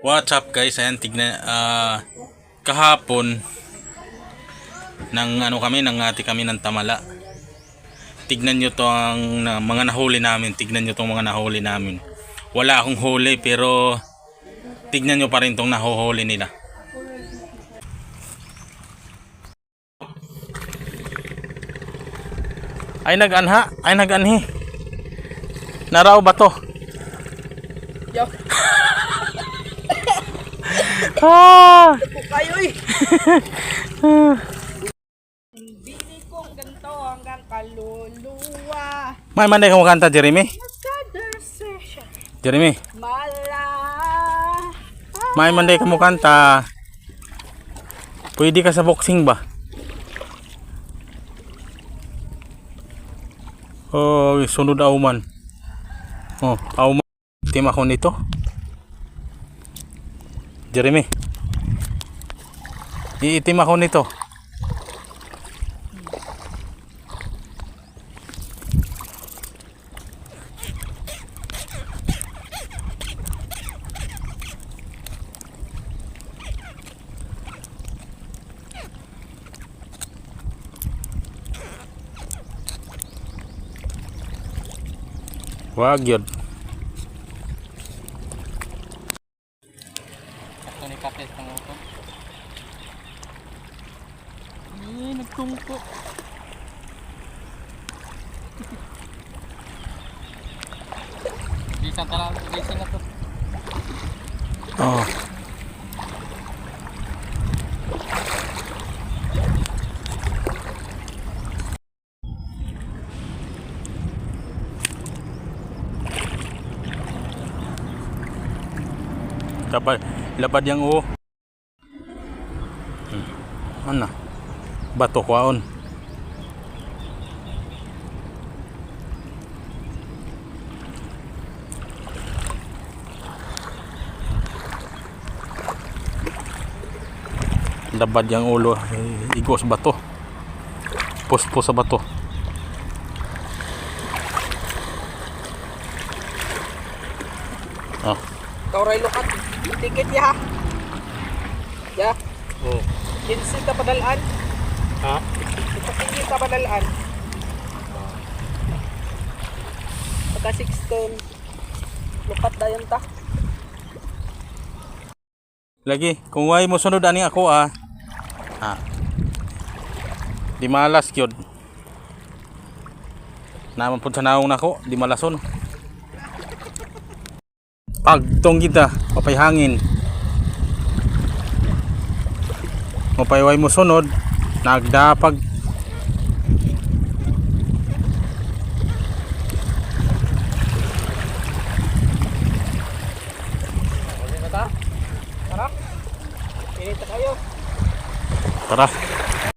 What's up guys? Ayan, tignan kahapon nangati kami ng tamala. Tignan nyo to ang mga nahuli namin. Tignan nyo tong mga nahuli namin. Wala akong huli pero tignan nyo pa rin tong nahuhuli nila. Ay nag-anhi. Naraw ba to? Yo. Kayo eh. Hindi kong ganito hanggang kaluluwa. May manday ka mo kanta, Jeremy? Jeremy, may manday ka mo kanta. Pwede ka sa boxing ba? Oh, sunod auman. Oh, auman. Team ako nito. Jeremy. Iitim ako nito. Wag yun. Ito ni kapit ng upo. Nagtungko. Bisa na to. Oh. Lapad yang mana bato kwaon. Labad yang ulo, igos bato. Puspos sa bato. Oh. Kauray lukat. Tiket ya. Ya. Oh. Kinsi ka padalaan. Ha? Kinsi ka padalaan. Pagka 6 ton. Lukat dayon ta. Lagi, kung way mo sunod ani ako di malas gyud. Naman pud sa naong nako, di malason. Pagtong kita, papay hangin. Mapayway mo sunod, nagdapag. Tara. Init kayo. Tara.